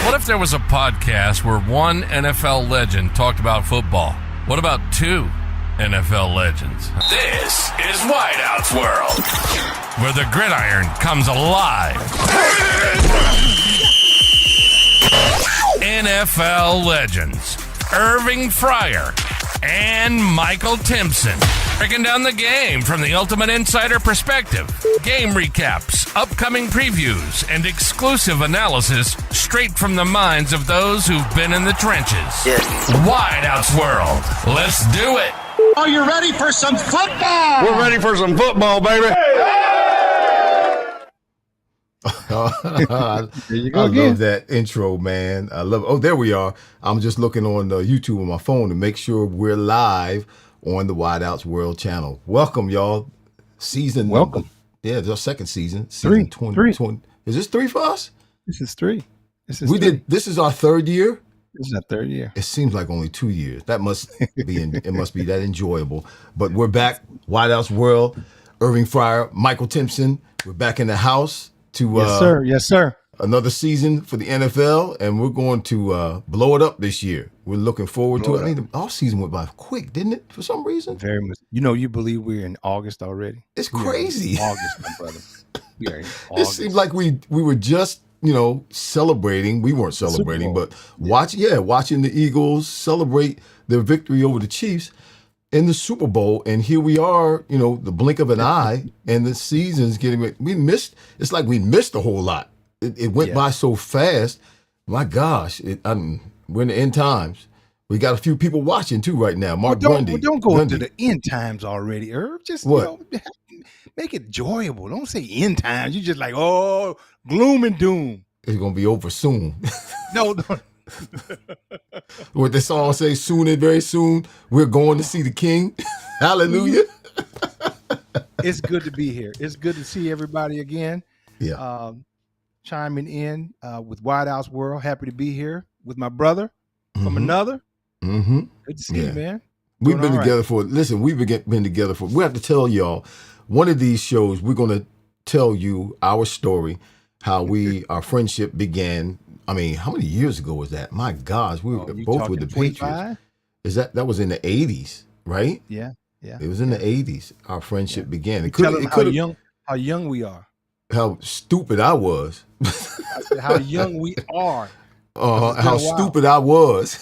What if there was a podcast where one NFL legend talked about football? What about two NFL legends? This is Wideout's World, where the gridiron comes alive. NFL legends Irving Fryar and Michael Timpson, breaking down the game from the ultimate insider perspective. Game recaps, upcoming previews, and exclusive analysis straight from the minds of those who've been in the trenches. Wideout's World. Let's do it. Are you ready for some football? We're ready for some football, baby. There you go. I love that intro, man. I love. Oh, there we are. I'm just looking on YouTube on my phone to make sure we're live on the Wideouts World channel. Welcome, y'all. Welcome. Yeah, it's our second season. Season 2020. Is this 3 for us? This is 3. This This is our third year. It seems like only 2 years. That must be. It must be that enjoyable. But we're back. Wideouts World. Irving Fryar, Michael Timpson. We're back in the house. Yes, sir. Another season for the NFL, and we're going to blow it up this year. We're looking forward to it. I mean, the off season went by quick, didn't it? For some reason, very much. You believe we're in August already? It's crazy. August, my brother. We are in August. It seemed like we were just celebrating. We weren't celebrating, but watching the Eagles celebrate their victory over the Chiefs in the Super Bowl, and here we are, the blink of an eye, and the season's getting. It's like we missed a whole lot. It went by so fast. My gosh, we're in the end times. We got a few people watching too right now. Mark Grundy. Don't go into the end times already, Irv. Just make it enjoyable. Don't say end times. You just like gloom and doom. It's gonna be over soon. No. What the song say? Soon and very soon, we're going to see the King. Hallelujah. It's good to be here. It's good to see everybody again. Yeah. Chiming in with Wideouts World. Happy to be here with my brother from another. Mm-hmm. Good to see you, man. We've been together been together for, we have to tell y'all, one of these shows, we're going to tell you our story, how our friendship began. I mean, how many years ago was that? My gosh, we were both with the 25? Patriots. That was in the 80s, right? Yeah. It was in the 80s. Our friendship began. How young we are. How stupid I was. I said how young we are. How stupid I was.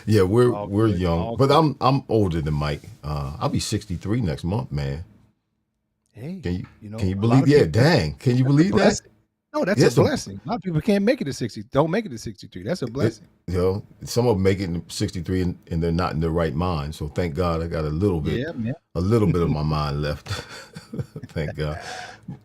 Yeah, we're young, but I'm older than Mike. I'll be 63 next month, man. Hey, can you believe? Yeah, dang, can you believe that? No, that's a blessing. A lot of people can't make it to 60. Don't make it to 63. That's a blessing. Some of them make it to 63 and they're not in their right mind. So thank God I got a little bit of my mind left. Thank God.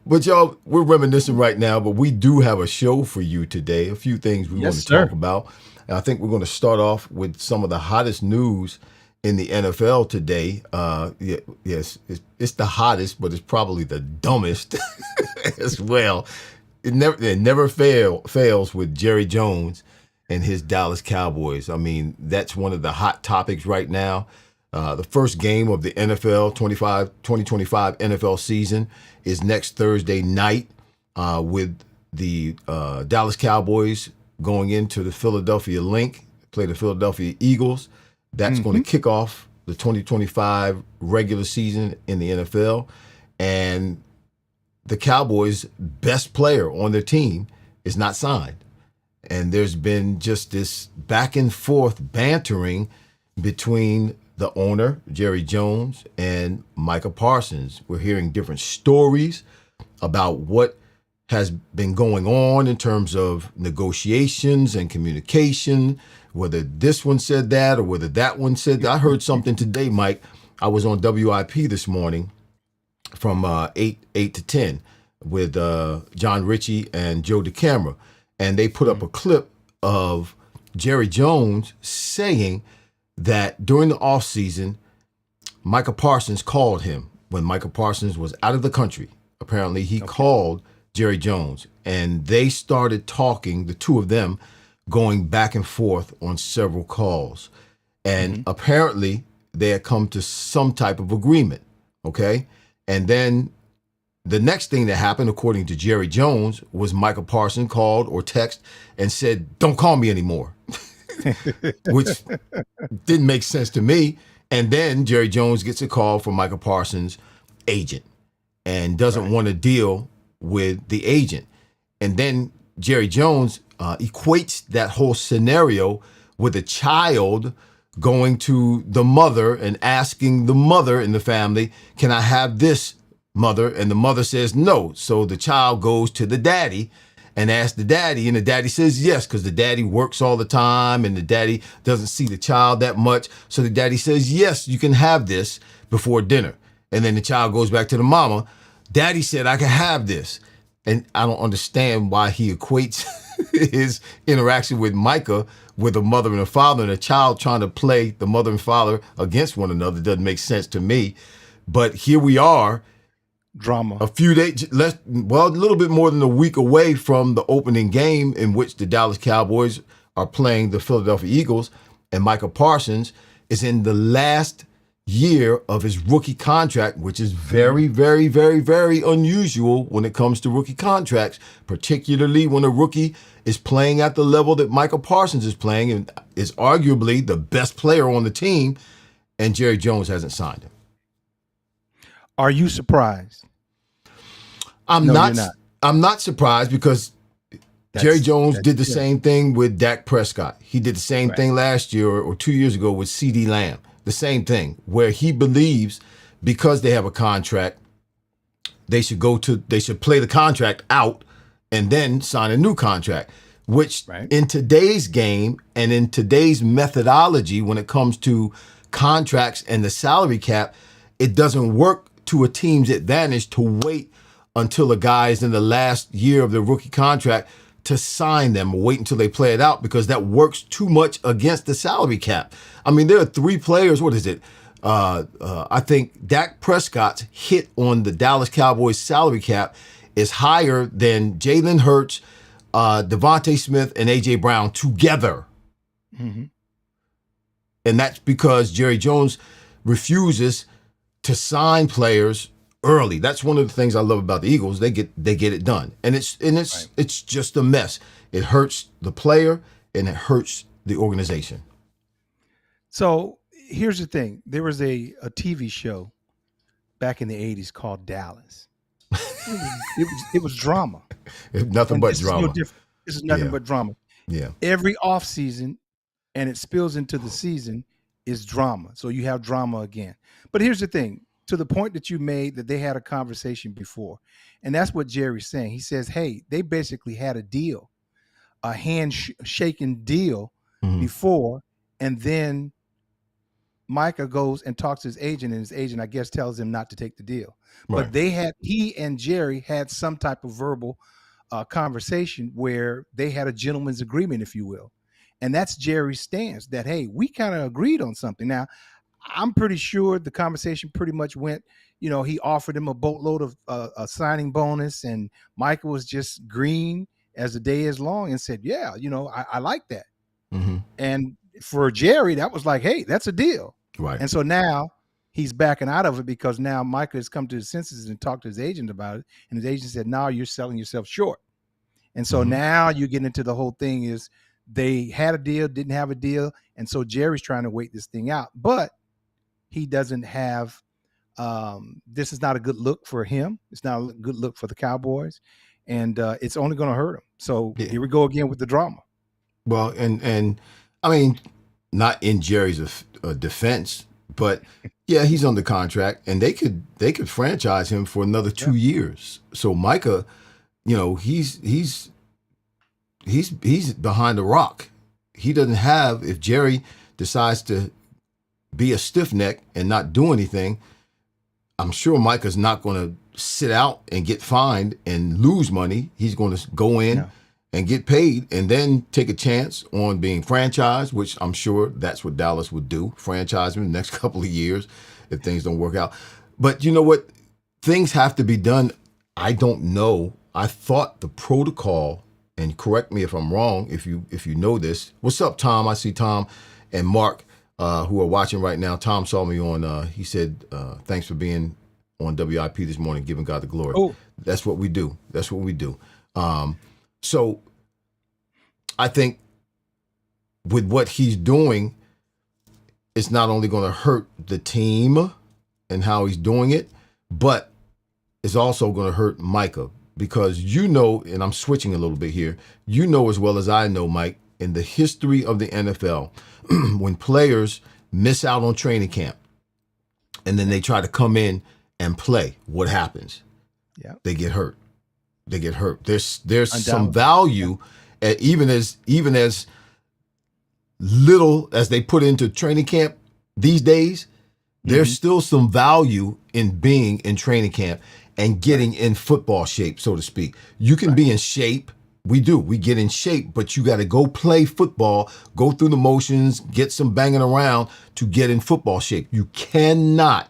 But y'all, we're reminiscing right now, but we do have a show for you today. A few things we want to talk about. And I think we're going to start off with some of the hottest news in the NFL today. Yes, it's the hottest, but it's probably the dumbest as well. It never fails with Jerry Jones and his Dallas Cowboys. I mean, that's one of the hot topics right now. The first game of the 2025 NFL season is next Thursday night with the Dallas Cowboys going into the Philadelphia Link, play the Philadelphia Eagles. That's going to kick off the 2025 regular season in the NFL. And the Cowboys' best player on their team is not signed. And there's been just this back and forth bantering between the owner, Jerry Jones, and Micah Parsons. We're hearing different stories about what has been going on in terms of negotiations and communication, whether this one said that or whether that one said that. I heard something today, Mike. I was on WIP this morning from 8 to 10 with John Ritchie and Joe DeCamera. And they put up a clip of Jerry Jones saying that during the offseason, Micah Parsons called him when Micah Parsons was out of the country. Apparently, he called Jerry Jones, and they started talking, the two of them, going back and forth on several calls. And apparently, they had come to some type of agreement, okay? And then the next thing that happened, according to Jerry Jones, was Michael Parsons called or text and said, "Don't call me anymore," which didn't make sense to me. And then Jerry Jones gets a call from Michael Parsons' agent and doesn't want to deal with the agent. And then Jerry Jones equates that whole scenario with a child going to the mother and asking the mother in the family, "Can I have this, mother?" And the mother says no. So the child goes to the daddy and asks the daddy, and the daddy says yes, because the daddy works all the time and the daddy doesn't see the child that much. So the daddy says, "Yes, you can have this before dinner." And then the child goes back to the mama. "Daddy said I can have this." And I don't understand why he equates his interaction with Micah with a mother and a father, and a child trying to play the mother and father against one another. Doesn't make sense to me. But here we are. Drama. A few days, a little bit more than a week away from the opening game in which the Dallas Cowboys are playing the Philadelphia Eagles, and Michael Parsons is in the last year of his rookie contract, which is very, very, very, very unusual when it comes to rookie contracts, particularly when a rookie is playing at the level that Michael Parsons is playing and is arguably the best player on the team, and Jerry Jones hasn't signed him. Are you surprised? I'm not surprised because Jerry Jones did the same thing with Dak Prescott. He did the same thing last year or 2 years ago with CeeDee Lamb. The same thing, where he believes because they have a contract, they should play the contract out and then sign a new contract, which in today's game and in today's methodology, when it comes to contracts and the salary cap, it doesn't work to a team's advantage to wait until a guy is in the last year of the rookie contract to sign them, or wait until they play it out, because that works too much against the salary cap. I mean, there are three players. What is it? I think Dak Prescott's hit on the Dallas Cowboys salary cap is higher than Jalen Hurts, Devontae Smith, and A.J. Brown together. Mm-hmm. And that's because Jerry Jones refuses to sign players early. That's one of the things I love about the Eagles. They get it done, and it's just a mess. It hurts the player and it hurts the organization. So here's the thing: there was a TV show back in the '80s called Dallas. It was drama. It's nothing but drama. This is nothing but drama. Yeah. Every off season, and it spills into the season, is drama. So you have drama again. But here's the thing. To the point that you made that they had a conversation before. And that's what Jerry's saying. He says, hey, they basically had a deal, a handshaking deal before. And then Micah goes and talks to his agent, and his agent, I guess, tells him not to take the deal. Right. But he and Jerry had some type of verbal conversation where they had a gentleman's agreement, if you will. And that's Jerry's stance that, hey, we kind of agreed on something. Now, I'm pretty sure the conversation pretty much went, he offered him a boatload of a signing bonus, and Michael was just green as the day is long and said, yeah, I like that. Mm-hmm. And for Jerry, that was like, hey, that's a deal. Right. And so now he's backing out of it because now Michael has come to his senses and talked to his agent about it. And his agent said, no, you're selling yourself short. And so now you get into the whole thing is they had a deal, didn't have a deal. And so Jerry's trying to wait this thing out. But he doesn't have this is not a good look for him. It's not a good look for the Cowboys. And it's only going to hurt him. So here we go again with the drama. Well, and I mean, not in Jerry's defense, but yeah, he's under contract, and they could franchise him for another 2 years. So Micah, he's behind a rock. He doesn't have, if Jerry decides to be a stiff neck and not do anything, I'm sure Micah's not going to sit out and get fined and lose money. He's going to go in and get paid and then take a chance on being franchised, which I'm sure that's what Dallas would do, franchise him the next couple of years if things don't work out. But you know what? Things have to be done. I don't know. I thought the protocol, and correct me if I'm wrong, if you know this. What's up, Tom? I see Tom and Mark who are watching right now. Tom saw me on, he said, thanks for being on WIP this morning, giving God the glory. Oh. That's what we do. That's what we do. So I think with what he's doing, it's not only going to hurt the team and how he's doing it, but it's also going to hurt Micah, because and I'm switching a little bit here, as well as I know, Mike, in the history of the NFL, when players miss out on training camp and then they try to come in and play, what happens? Yeah, they get hurt. There's some value, even as little as they put into training camp these days. There's still some value in being in training camp and getting in football shape, so to speak. You can be in shape. We get in shape, but you got to go play football, go through the motions, get some banging around to get in football shape. You cannot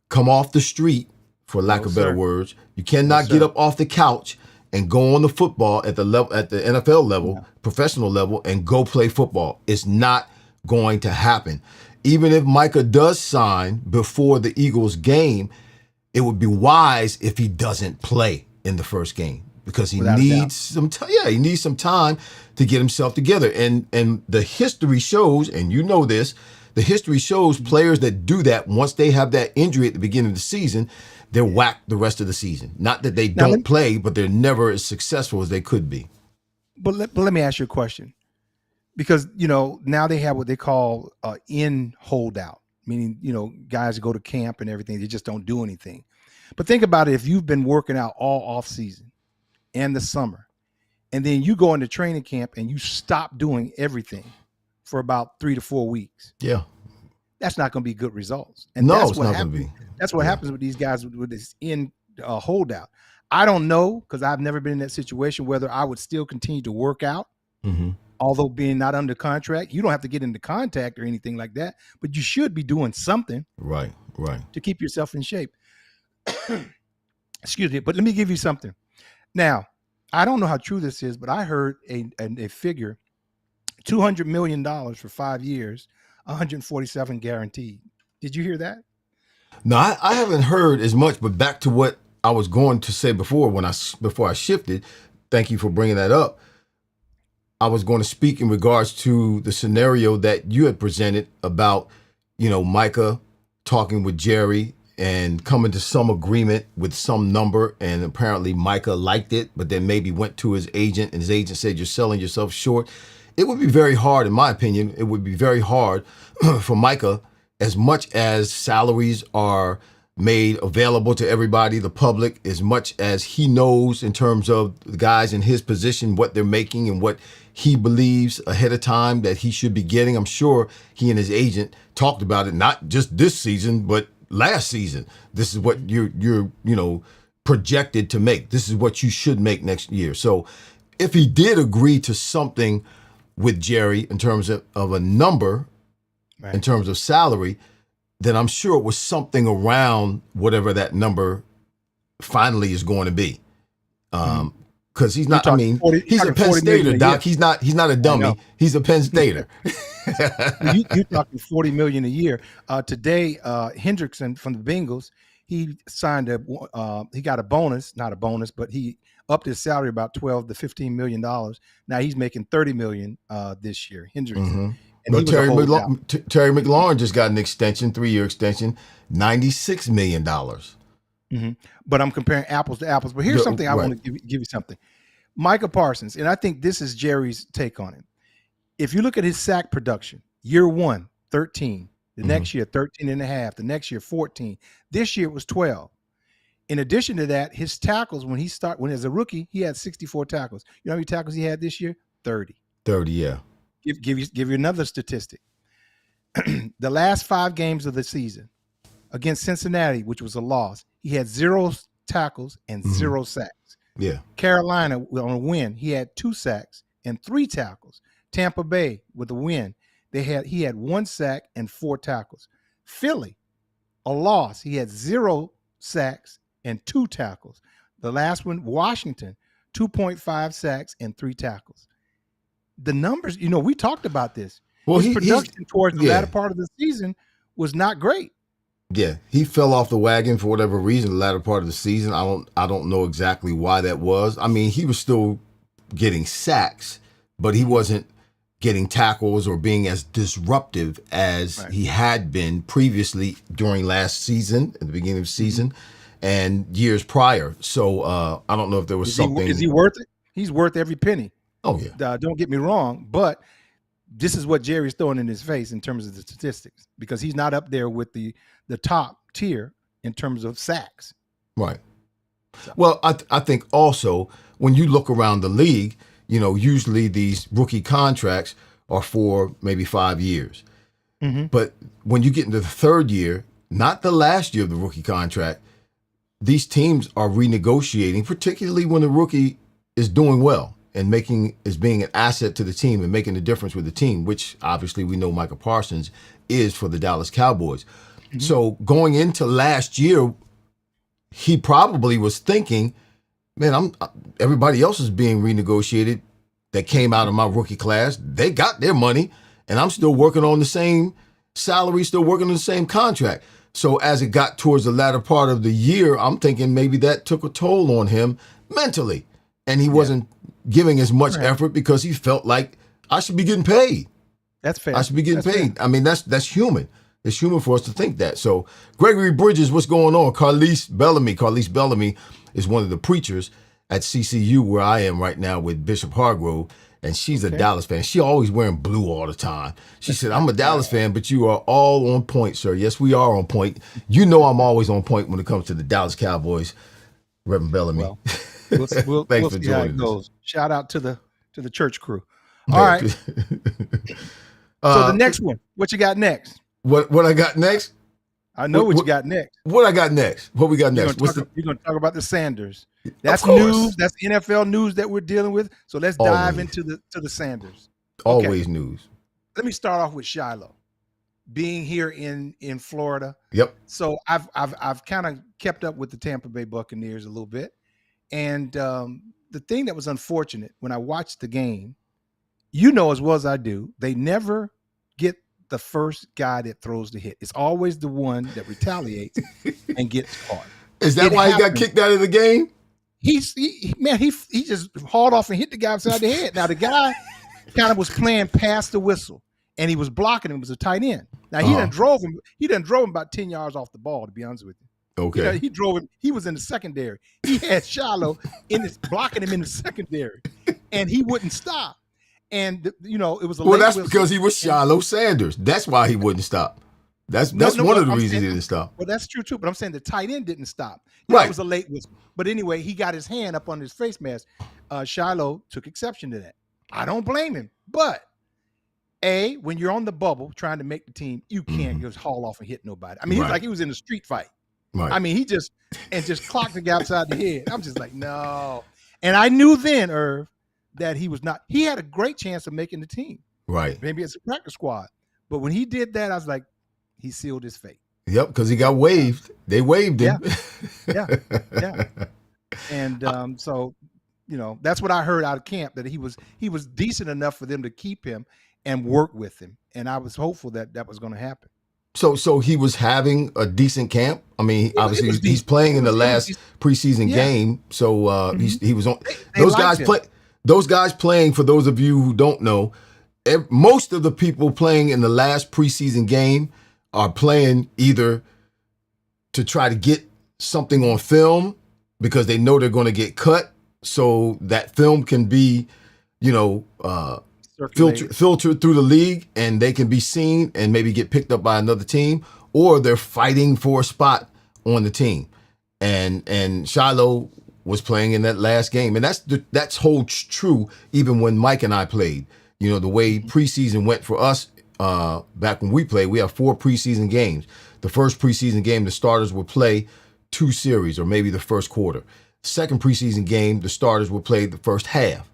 come off the street, for lack of better words. You cannot get up off the couch and go on the football at the NFL level, professional level, and go play football. It's not going to happen. Even if Micah does sign before the Eagles game, it would be wise if he doesn't play in the first game, because he needs some time. Yeah, he needs some time to get himself together. And the history shows, and you know this, the history shows players that do that, once they have that injury at the beginning of the season, they're whacked the rest of the season. Not that they don't play, but they're never as successful as they could be. But let me ask you a question. Because, now they have what they call in holdout, meaning, guys go to camp and everything. They just don't do anything. But think about it. If you've been working out all off season and the summer, and then you go into training camp and you stop doing everything for about 3 to 4 weeks. Yeah. That's not going to be good results. And no, it's not going to be. That's what happens with these guys with this in holdout. I don't know, because I've never been in that situation, whether I would still continue to work out. Mm-hmm. Although being not under contract, you don't have to get into contact or anything like that, but you should be doing something. Right. To keep yourself in shape. Excuse me, but let me give you something. Now, I don't know how true this is, but I heard a figure, $200 million for 5 years, 147 guaranteed. Did you hear that? No, I haven't heard as much, but back to what I was going to say before I shifted, thank you for bringing that up. I was going to speak in regards to the scenario that you had presented about, Micah talking with Jerry and coming to some agreement with some number. And apparently Micah liked it, but then maybe went to his agent and his agent said, you're selling yourself short. It would be very hard, in my opinion, it would be very hard for Micah, as much as salaries are made available to everybody, the public, as much as he knows in terms of the guys in his position, what they're making and what he believes ahead of time that he should be getting. I'm sure he and his agent talked about it, not just this season, but last season. This is what you're projected to make. This is what you should make next year. So if he did agree to something with Jerry in terms of a number, right, in terms of salary, then I'm sure it was something around whatever that number finally is going to be. Because he's not, he's a Penn Stater, Doc. He's not a dummy. He's a Penn Stater. You're talking $40 million a year. Today, Hendrickson from the Bengals, he signed he got a bonus, not a bonus, but he upped his salary about $12 to $15 million. Now he's making $30 million this year, Hendrickson. Mm-hmm. But Terry McLaurin just got an extension, 3-year extension, $96 million. Mm-hmm. But I'm comparing apples to apples. But here's something I want to give you something. Micah Parsons, and I think this is Jerry's take on it. If you look at his sack production, year 1, 13. The next year, 13 and a half. The next year, 14. This year it was 12. In addition to that, his tackles, when as a rookie, he had 64 tackles. You know how many tackles he had this year? 30. 30, yeah. Give you another statistic. The last 5 games of the season against Cincinnati, which was a loss, he had 0 tackles and 0 sacks. Yeah. Carolina, on a win, he had 2 sacks and 3 tackles. Tampa Bay, with a win, he had 1 sack and 4 tackles. Philly, a loss, he had 0 sacks and 2 tackles. The last one, Washington, 2.5 sacks and 3 tackles. The numbers, we talked about this. Well, his production towards the latter part of the season was not great. Yeah, he fell off the wagon for whatever reason the latter part of the season. I don't know exactly why that was. I mean, he was still getting sacks, but he wasn't getting tackles or being as disruptive as he had been previously during last season, at the beginning of the season, and years prior. So I don't know if there was something. Is he worth it? He's worth every penny. Oh yeah. Don't get me wrong, but this is what Jerry's throwing in his face in terms of the statistics, because he's not up there with the top tier in terms of sacks. Right. So. Well, I think also when you look around the league, you know, usually these rookie contracts are for maybe 5 years. But when you get into the third year, not the last year of the rookie contract, these teams are renegotiating, particularly when the rookie is doing well and being an asset to the team and making a difference with the team, which obviously we know Micah Parsons is for the Dallas Cowboys. So going into last year, he probably was thinking, man, everybody else is being renegotiated that came out of my rookie class. They got their money, and I'm still working on the same salary, still working on the same contract. So as it got towards the latter part of the year, I'm thinking maybe that took a toll on him mentally, and he wasn't giving as much effort because he felt like I should be getting paid. That's fair. I should be getting paid. Fair. I mean, that's human. It's human for us to think that. So Gregory Bridges, what's going on? Carlise Bellamy is one of the preachers at CCU where I am right now with Bishop Hargrove, and she's a Dallas fan. She always wearing blue all the time. She said, I'm a Dallas fan, but you are all on point, sir. Yes, we are on point. You know I'm always on point when it comes to the Dallas Cowboys. Reverend Bellamy. Well, we'll Thanks for see how it joining goes. us. Shout out to the church crew. All right. So the next one, what you got next? What I got next? I know what you got next. What I got next? What we got next? You're going to talk about the Sanders. That's news. That's NFL news that we're dealing with. So let's dive into the Sanders. Always news. Let me start off with Shiloh being here in Florida. Yep. So I've kind of kept up with the Tampa Bay Buccaneers a little bit, and the thing that was unfortunate when I watched the game, you know as well as I do, they never get the first guy that throws the hit. It's always the one that retaliates and gets caught. Is that why he got kicked out of the game? He just hauled off and hit the guy upside the head. Now the guy kind of was playing past the whistle, and he was blocking him. It was a tight end. Now he done drove him. He done drove him about 10 yards off the ball, to be honest with you. Okay. He drove him. He was in the secondary. He had Shiloh blocking him in the secondary, and he wouldn't stop. And it was a late that's whistle. because he was Shiloh Sanders. That's why he wouldn't stop. That's one of the reasons he didn't stop. Well, that's true too. But I'm saying the tight end didn't stop. Right. It was a late whistle. But anyway, he got his hand up on his face mask. Shiloh took exception to that. I don't blame him. But when you're on the bubble trying to make the team, you can't just haul off and hit nobody. I mean, he's like he was in a street fight. Right. I mean, he just clocked the guy upside the head. I'm just like, no. And I knew then, Irv, that he was not. He had a great chance of making the team. Right. Maybe it's a practice squad. But when he did that, I was like, he sealed his fate. Yep, because he got waived. They waived him. Yeah. And so, that's what I heard out of camp, that he was decent enough for them to keep him and work with him. And I was hopeful that was going to happen. So he was having a decent camp. I mean, obviously he's playing in the last preseason game. So he was on. Those guys playing, for those of you who don't know, most of the people playing in the last preseason game are playing either to try to get something on film because they know they're going to get cut, so that film can be, filtered through the league and they can be seen and maybe get picked up by another team, or they're fighting for a spot on the team. And Shiloh was playing in that last game, and that's holds true even when Mike and I played. The way preseason went for us back when we played, we have 4 preseason games. The first preseason game, the starters would play 2 series or maybe the first quarter. Second preseason game, the starters would play the first half.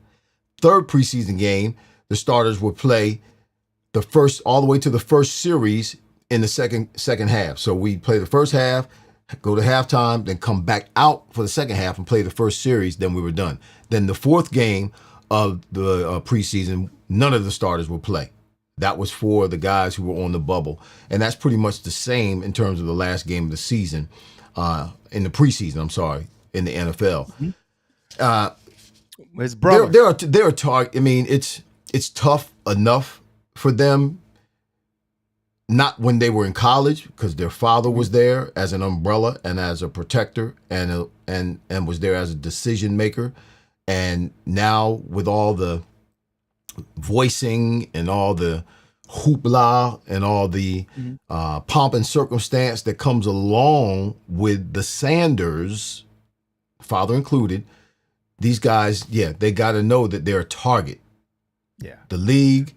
Third preseason game, the starters would play the first all the way to the first series in the second half. So we play the first half, go to halftime, then come back out for the second half and play the first series, then we were done. Then the fourth game of the preseason, none of the starters would play. That was for the guys who were on the bubble. And that's pretty much the same in terms of the last game of the season, in the preseason, I'm sorry, in the NFL. His brother. There are I mean, it's tough enough for them, not when they were in college, because their father was there as an umbrella and as a protector and was there as a decision maker. And now with all the voicing and all the hoopla and all the pomp and circumstance that comes along with the Sanders, father included, these guys, they got to know that they're a target. Yeah. The league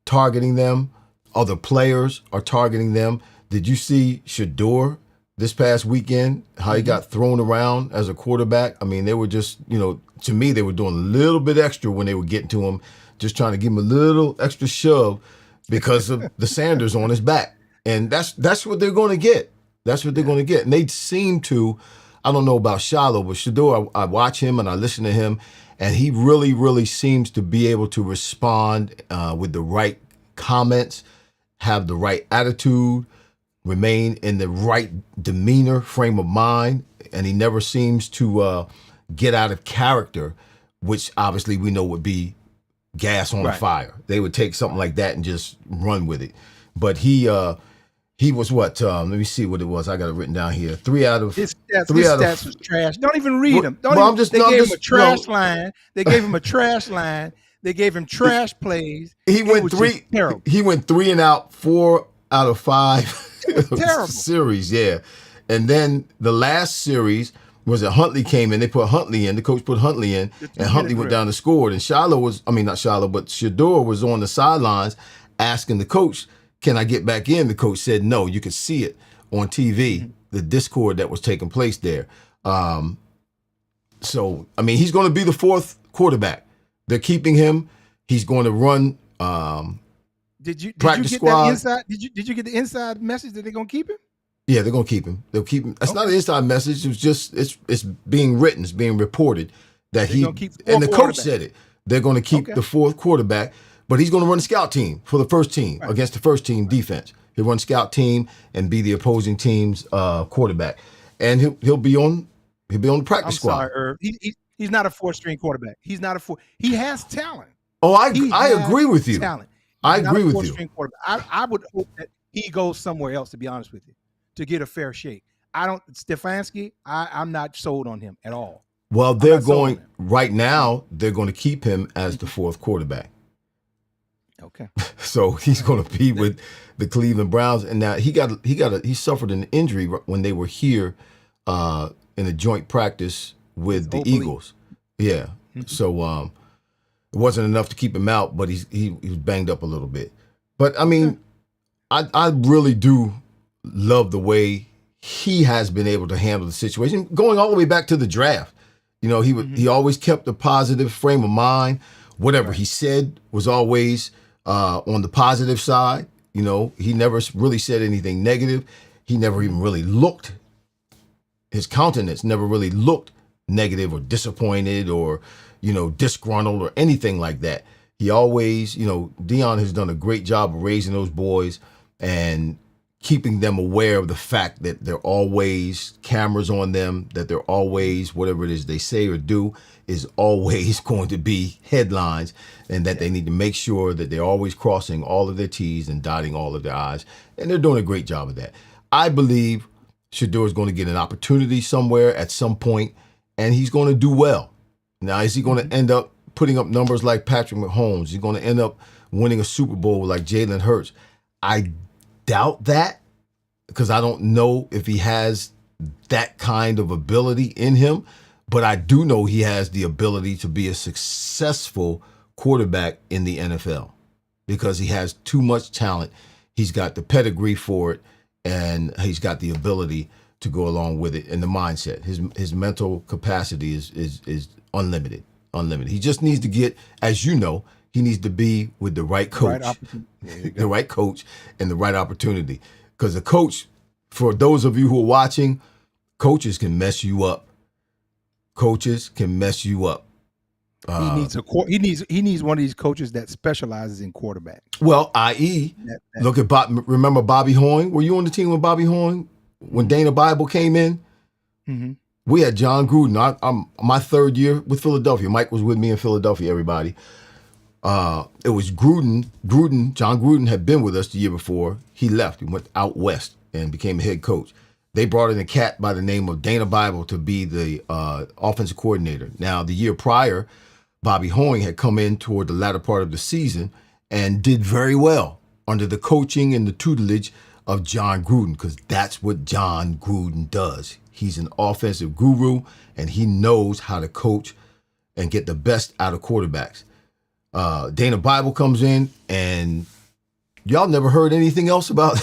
targeting them, other players are targeting them. Did you see Shador this past weekend, how he got thrown around as a quarterback? I mean, they were just, to me, they were doing a little bit extra when they were getting to him, just trying to give him a little extra shove because of the Sanders on his back. And that's what they're going to get. That's what they're going to get. And they seem to, I don't know about Shiloh, but Shador, I watch him and I listen to him, and he really, really seems to be able to respond with the right comments, have the right attitude, remain in the right demeanor, frame of mind, and he never seems to get out of character, which obviously we know would be gas on fire. They would take something like that and just run with it. But he was what? Let me see what it was. I got it written down here. 3 out of his stats was trash. Don't even read them. They gave him a trash line. They gave him a trash line. They gave him trash plays. He went 3. Terrible. He went 3 and out, 4 out of 5 terrible series. Yeah, and then the last series was that Huntley came in. They put Huntley in. The coach put Huntley in, and Huntley went down and scored. And Shador was on the sidelines asking the coach, "Can I get back in?" The coach said no. You could see it on TV, the discord that was taking place there. So, I mean, he's going to be the 4th quarterback. They're keeping him. He's going to run Did you practice get squad. that inside? Did you get the inside message that they're going to keep him? Yeah, they're going to keep him. They'll keep him. That's not an inside message. It's just it's being written. It's being reported that and the coach said it. They're going to keep the 4th quarterback, but he's going to run the scout team for the first team against the first team defense. He'll run scout team and be the opposing team's quarterback, and he'll be on the practice squad. Sorry, Irv. He's not a 4th-string quarterback. He's not a 4. He has talent. Oh, I agree with you. Talent. I agree with you. I would hope that he goes somewhere else, to be honest with you, to get a fair shake. Stefanski, I'm not sold on him at all. Well, they're going right now. They're going to keep him as the 4th quarterback. Okay. So he's going to be with the Cleveland Browns, and now he suffered an injury when they were here in a joint practice with the Eagles. Yeah. So it wasn't enough to keep him out, but he was banged up a little bit. But I mean, I really do love the way he has been able to handle the situation, going all the way back to the draft. He always kept a positive frame of mind. Whatever he said was always on the positive side. He never really said anything negative. He never even really looked. His countenance never really looked negative or disappointed or disgruntled or anything like that. He always, Deion has done a great job of raising those boys and keeping them aware of the fact that there are always cameras on them, that they're always, whatever it is they say or do is always going to be headlines, and that they need to make sure that they're always crossing all of their T's and dotting all of their I's. And they're doing a great job of that. I believe Shador is going to get an opportunity somewhere at some point, and he's going to do well. Now, is he going to end up putting up numbers like Patrick Mahomes? Is he going to end up winning a Super Bowl like Jalen Hurts? I doubt that, because I don't know if he has that kind of ability in him, but I do know he has the ability to be a successful quarterback in the NFL because he has too much talent. He's got the pedigree for it, and he's got the ability to go along with it, and the mindset. His mental capacity is unlimited. He just needs to get, as you know, he needs to be with the right coach, the right coach, and the right opportunity. Because the coach, for those of you who are watching, coaches can mess you up. Coaches can mess you up. He needs one of these coaches that specializes in quarterback. Well, i.e., look at remember Bobby Horn? Were you on the team with Bobby Horn when Dana Bible came in? Mm-hmm. We had John Gruden. I'm my third year with Philadelphia. Mike was with me in Philadelphia. Everybody. It was Gruden. John Gruden had been with us the year before. He left. He went out west and became a head coach. They brought in a cat by the name of Dana Bible to be the offensive coordinator. Now, the year prior, Bobby Hoying had come in toward the latter part of the season and did very well under the coaching and the tutelage of John Gruden, because that's what John Gruden does. He's an offensive guru, and he knows how to coach and get the best out of quarterbacks. Dana Bible comes in, and y'all never heard anything else about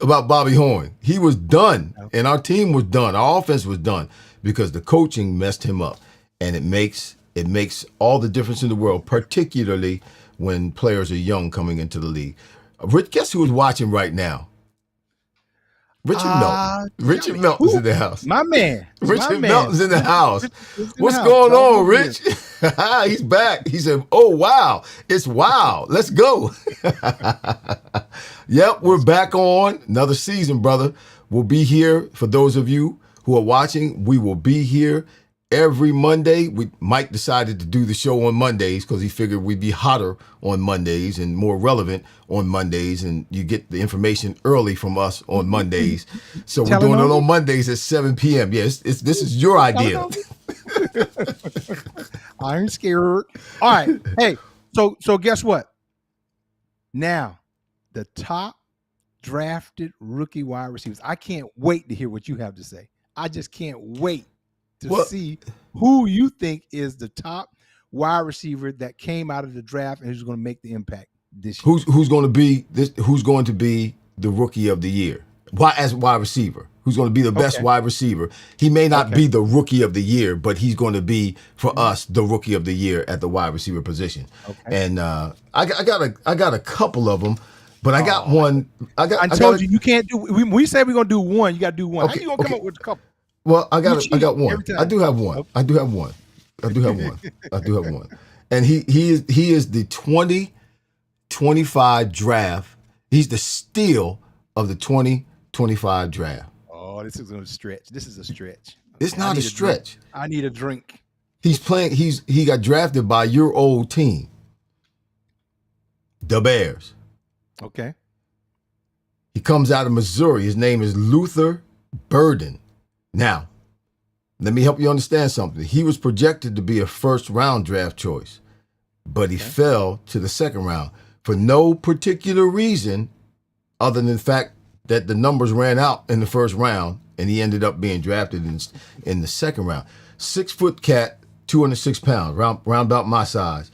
Bobby Horn. He was done, and our team was done. Our offense was done because the coaching messed him up, and it makes all the difference in the world, particularly when players are young coming into the league. Rich, guess who is watching right now? Richard Melton. Richard Melton's in the house. My man. Richard Melton's in the house. What's going on, Rich? He's back. He said, "Oh, wow. It's wow. Let's go." Yep, we're back on another season, brother. We'll be here for those of you who are watching. We will be here every Monday. Mike decided to do the show on Mondays because he figured we'd be hotter on Mondays and more relevant on Mondays, and you get the information early from us on Mondays. So we're doing it on Mondays at 7 p.m. Yes, this is your idea. I ain't scared. All right. Hey, so guess what? Now, the top drafted rookie wide receivers. I can't wait to hear what you have to say. I just can't wait to see who you think is the top wide receiver that came out of the draft and who's going to make the impact this year. Who's going to be the rookie of the year? As wide receiver? Who's going to be the best wide receiver? He may not be the rookie of the year, but he's going to be for us the rookie of the year at the wide receiver position. Okay. And I got a couple of them. But I got one. I told you can't do. We said we're gonna do one. You got to do one. How you gonna come up with a couple? Well, I got one. I do have one. I do have one. And he is the 2025 draft. He's the steal of the 2025 draft. Oh, this is a stretch. This is a stretch. It's not a stretch. I need a drink. He got drafted by your old team, the Bears. Okay. He comes out of Missouri. His name is Luther Burden. Now, let me help you understand something. He was projected to be a first-round draft choice, but he fell to the second round for no particular reason other than the fact that the numbers ran out in the first round, and he ended up being drafted in the second round. 6-foot cat, 206 pounds, round about my size.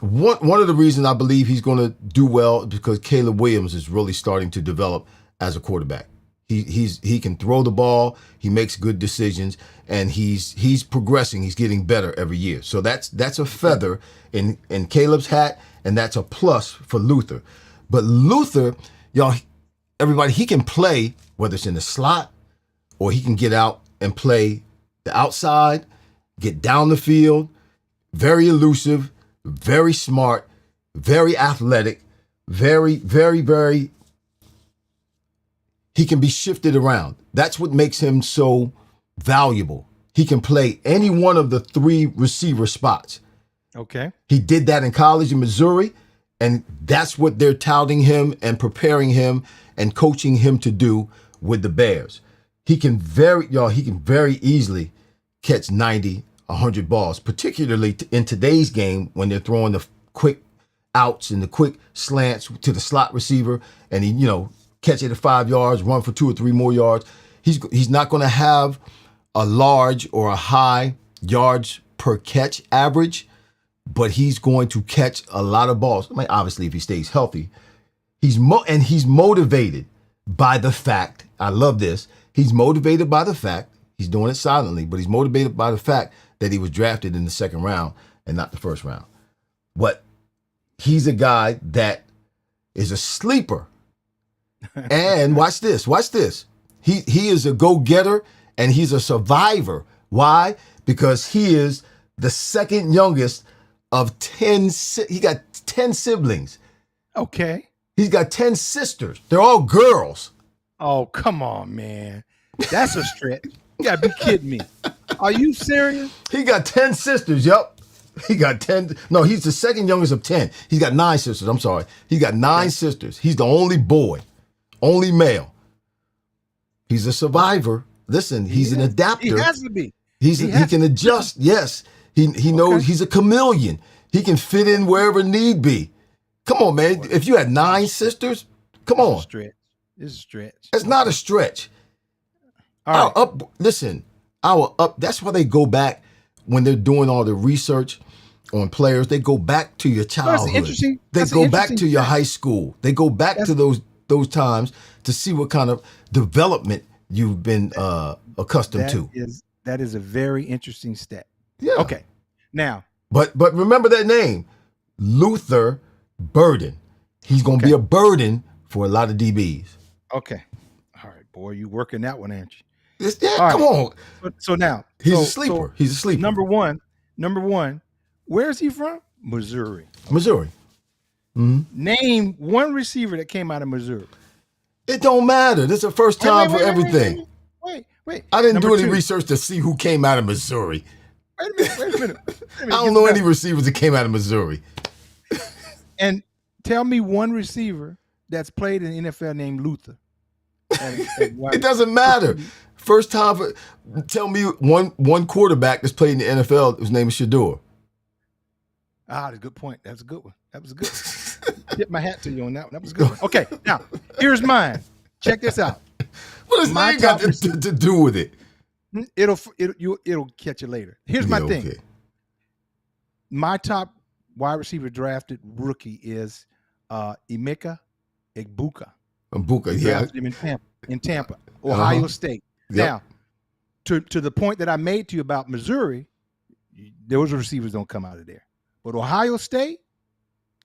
One of the reasons I believe he's going to do well is because Caleb Williams is really starting to develop as a quarterback. He can throw the ball, he makes good decisions, and he's progressing. He's getting better every year. So that's a feather in Caleb's hat, and that's a plus for Luther. But Luther, y'all, everybody, he can play whether it's in the slot or he can get out and play the outside, get down the field, very elusive, very smart, very athletic, very, very, very. He can be shifted around. That's what makes him so valuable. He can play any one of the 3 receiver spots. Okay. He did that in college in Missouri, and that's what they're touting him and preparing him and coaching him to do with the Bears. He can very easily catch 90, 100 balls, particularly in today's game when they're throwing the quick outs and the quick slants to the slot receiver, and he, catch it at 5 yards, run for 2 or 3 more yards. He's not going to have a large or a high yards per catch average, but he's going to catch a lot of balls. I mean, obviously, if he stays healthy, he's motivated by the fact. I love this. He's motivated by the fact. He's doing it silently, but he's motivated by the fact that he was drafted in the second round and not the first round. But he's a guy that is a sleeper. And watch this. He is a go-getter, and he's a survivor. Why? Because he is the second youngest of 10. He got 10 siblings. Okay. He's got 10 sisters. They're all girls. Oh, come on, man. That's a stretch. You gotta be kidding me. Are you serious? He got 10 sisters. Yep. He got 10. No, he's the second youngest of 10. He's got 9 sisters. I'm sorry. He got 9 sisters. He's the only boy, only male. He's a survivor. Listen, he's an adapter. He has to be. He can adjust. Yes. He knows he's a chameleon. He can fit in wherever need be. Come on, man. If you had 9 sisters, come on. Stretch. It's a stretch. It's not a stretch. All right. That's why they go back when they're doing all the research on players. They go back to your childhood. They go back to your high school. They go back to those times to see what kind of development you've been accustomed to. That is a very interesting stat. Yeah. Okay. Now, but remember that name, Luther Burden. He's going to be a burden for a lot of DBs. Okay. All right, boy, you working that one, ain't you? Come on. So now he's a sleeper. He's a sleeper. Number one. Where is he from? Missouri. Mm-hmm. Name one receiver that came out of Missouri. It don't matter. This is the first time for everything. Wait. I didn't do any research to see who came out of Missouri. Wait a minute. I don't know any receivers that came out of Missouri. And tell me one receiver that's played in the NFL named Luther. It doesn't matter. First time tell me one quarterback that's played in the NFL, his name is Shador. That's a good point. That's a good one. That was a good one. Tip my hat to you on that one. That was a good one. Okay, now, here's mine. Check this out. What does that got to do with it? It'll catch you later. Here's my thing. Okay. My top wide receiver drafted rookie is Emeka Egbuka. Drafted him in Tampa, Ohio State. Yep. Now, to the point that I made to you about Missouri, those receivers don't come out of there. But Ohio State,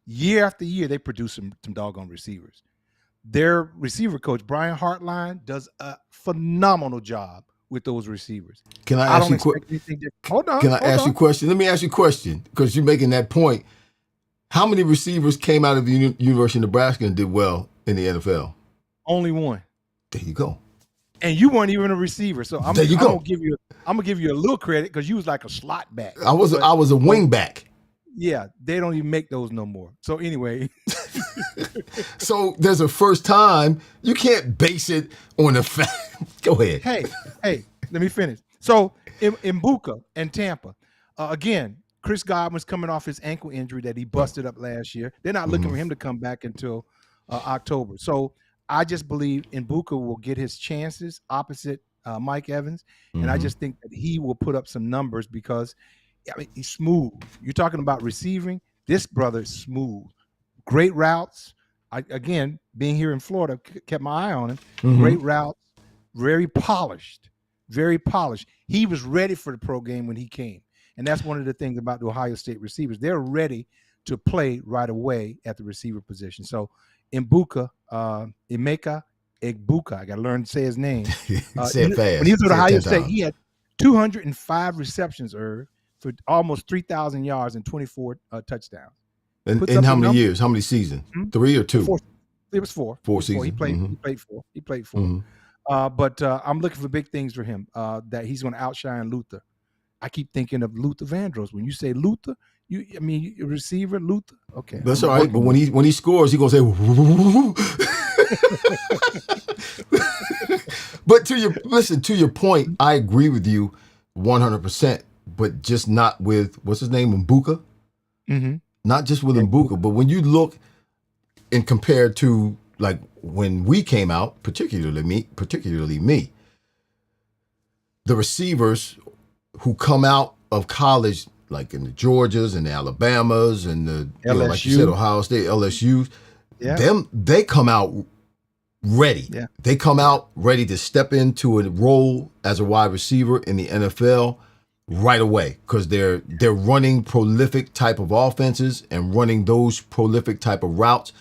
year after year, they produce some doggone receivers. Their receiver coach, Brian Hartline, does a phenomenal job with those receivers. Can I ask you a question? Can I ask you a question? Let me ask you a question because you're making that point. How many receivers came out of the University of Nebraska and did well in the NFL? Only one. There you go. And you weren't even a receiver, so I'm gonna give you a little credit because you was like a slot back. I was a wing back. Yeah, they don't even make those no more. So anyway, so there's a first time. You can't base it on the fact. Go ahead. Hey, let me finish. So in Buka and Tampa, again, Chris Godwin's coming off his ankle injury that he busted up last year. They're not looking for him to come back until October. So I just believe Mbuka will get his chances opposite Mike Evans, and I just think that he will put up some numbers because he's smooth. You're talking about receiving. This brother is smooth. Great routes. Again, being here in Florida, kept my eye on him. Great routes. Very polished. Very polished. He was ready for the pro game when he came. And that's one of the things about the Ohio State receivers. They're ready to play right away at the receiver position. So Emeka Egbuka, I got to learn to say his name. Say it fast. When he was at Ohio State, he had 205 receptions, for almost 3,000 yards and 24 touchdowns. In how many years? How many seasons? 3 or 2? 4. It was 4. 4 seasons. He played 4. But I'm looking for big things for him. That he's going to outshine Luther. I keep thinking of Luther Vandross. When you say Luther, receiver Luther. Okay, that's all right. But when he scores, he gonna say. But to your point, I agree with you 100%. But just not with what's his name, Mbuka. Not just with Mbuka, but when you look and compare to like when we came out, particularly me, the receivers who come out of college, like in the Georgias and the Alabamas and the like you said, Ohio State, LSU, they come out ready. Yeah. They come out ready to step into a role as a wide receiver in the NFL right away because they're running prolific type of offenses and running those prolific type of routes.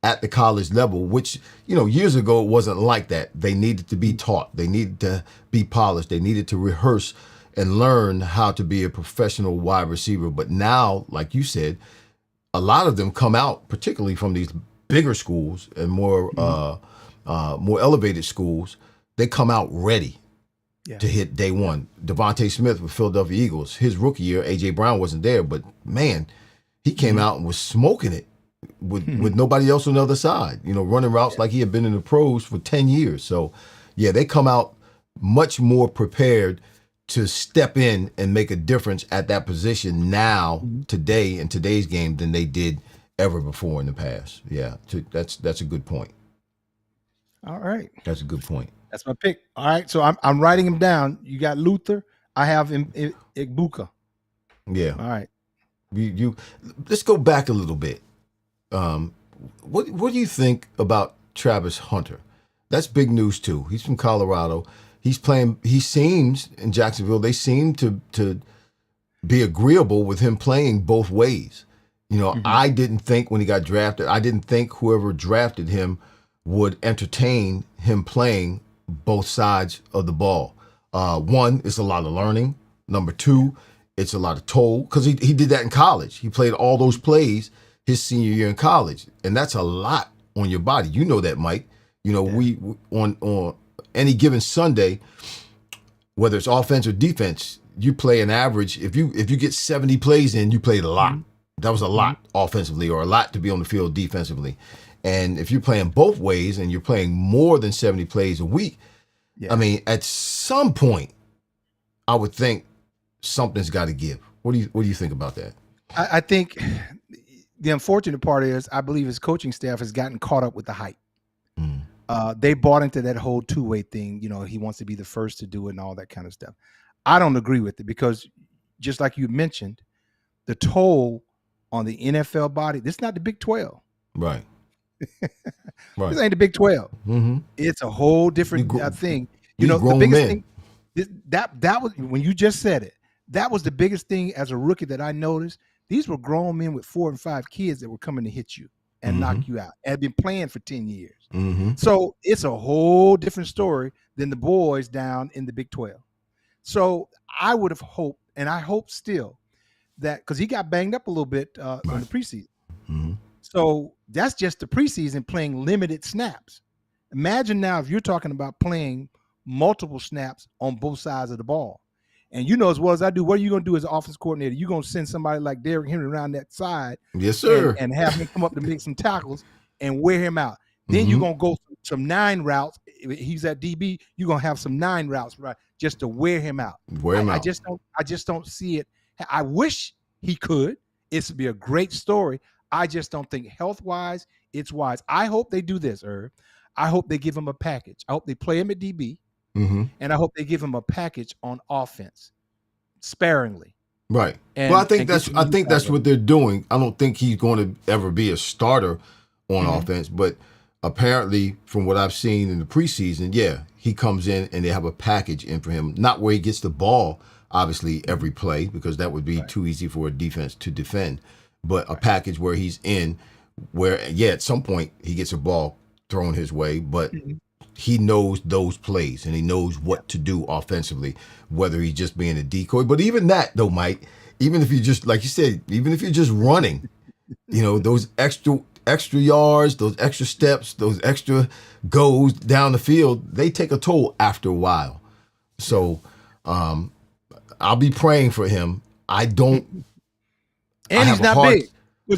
at the college level, which, years ago it wasn't like that. They needed to be taught. They needed to be polished. They needed to rehearse and learn how to be a professional wide receiver. But now, like you said, a lot of them come out, particularly from these bigger schools and more elevated schools. They come out ready to hit day one. Devontae Smith with Philadelphia Eagles, his rookie year, A.J. Brown wasn't there, but man, he came out and was smoking it with nobody else on the other side, running routes like he had been in the pros for 10 years. So, yeah, they come out much more prepared to step in and make a difference at that position now, today, in today's game than they did ever before in the past. Yeah, that's a good point. All right. That's a good point. That's my pick. All right, so I'm writing him down. You got Luther. I have Igbuka. Yeah. All right. You let's go back a little bit. What do you think about Travis Hunter? That's big news too. He's from Colorado. He's playing. He seems in Jacksonville. They seem to be agreeable with him playing both ways. I didn't think when he got drafted. I didn't think whoever drafted him would entertain him playing both sides of the ball. One, it's a lot of learning. Number two, it's a lot of toll because he did that in college. He played all those plays his senior year in college, and that's a lot on your body. You know that, Mike. We on any given Sunday, whether it's offense or defense, you play an average. If you get 70 plays in, you played a lot. That was a lot offensively, or a lot to be on the field defensively. And if you're playing both ways and you're playing more than 70 plays a week, I mean, at some point, I would think something's got to give. What do you think about that? I think the unfortunate part is I believe his coaching staff has gotten caught up with the hype. They bought into that whole two-way thing. He wants to be the first to do it and all that kind of stuff. I don't agree with it because just like you mentioned, the toll on the NFL body, this is not the Big 12. Right. This ain't the Big 12. It's a whole different thing. The biggest thing that was when you just said it. That was the biggest thing as a rookie that I noticed. These were grown men with 4 and 5 kids that were coming to hit you and knock you out. And had been playing for 10 years. So it's a whole different story than the boys down in the Big 12. So I would have hoped, and I hope still, that because he got banged up a little bit in the preseason. So that's just the preseason playing limited snaps. Imagine now if you're talking about playing multiple snaps on both sides of the ball. And as well as I do, what are you going to do as an offense coordinator? You're going to send somebody like Derrick Henry around that side. Yes, sir. And have him come up to make some tackles and wear him out. Then you're going to go some 9 routes. If he's at DB, you're going to have some 9 routes, right, just to wear him out. I just don't see it. I wish he could. It would be a great story. I just don't think health-wise it's wise. I hope they do this, Irv. I hope they give him a package. I hope they play him at DB, and I hope they give him a package on offense, sparingly. Right. Well, I think that's what they're doing. I don't think he's going to ever be a starter on offense, but apparently, from what I've seen in the preseason, he comes in and they have a package in for him. Not where he gets the ball, obviously, every play, because that would be too easy for a defense to defend. But a package where he's in, where, at some point he gets a ball thrown his way, but he knows those plays and he knows what to do offensively, whether he's just being a decoy. But even that, though, Mike, even if you just, like you said, even if you're just running, those extra yards, those extra steps, those extra goes down the field, they take a toll after a while. So I'll be praying for him. I don't. And he's not big.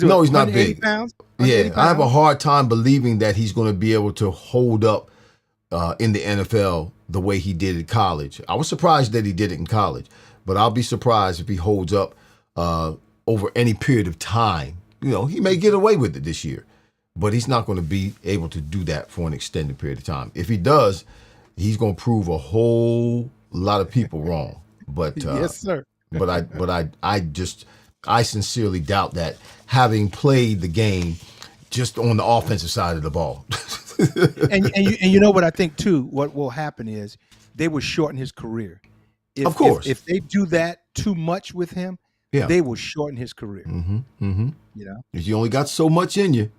No, he's not big. Pounds? Yeah, I have a hard time believing that he's going to be able to hold up in the NFL the way he did in college. I was surprised that he did it in college, but I'll be surprised if he holds up over any period of time. He may get away with it this year, but he's not going to be able to do that for an extended period of time. If he does, he's going to prove a whole lot of people wrong. But yes, sir. I sincerely doubt that, having played the game just on the offensive side of the ball. and you know what I think too, what will happen is they will shorten his career. Of course. If they do that too much with him, they will shorten his career. You only got so much in you.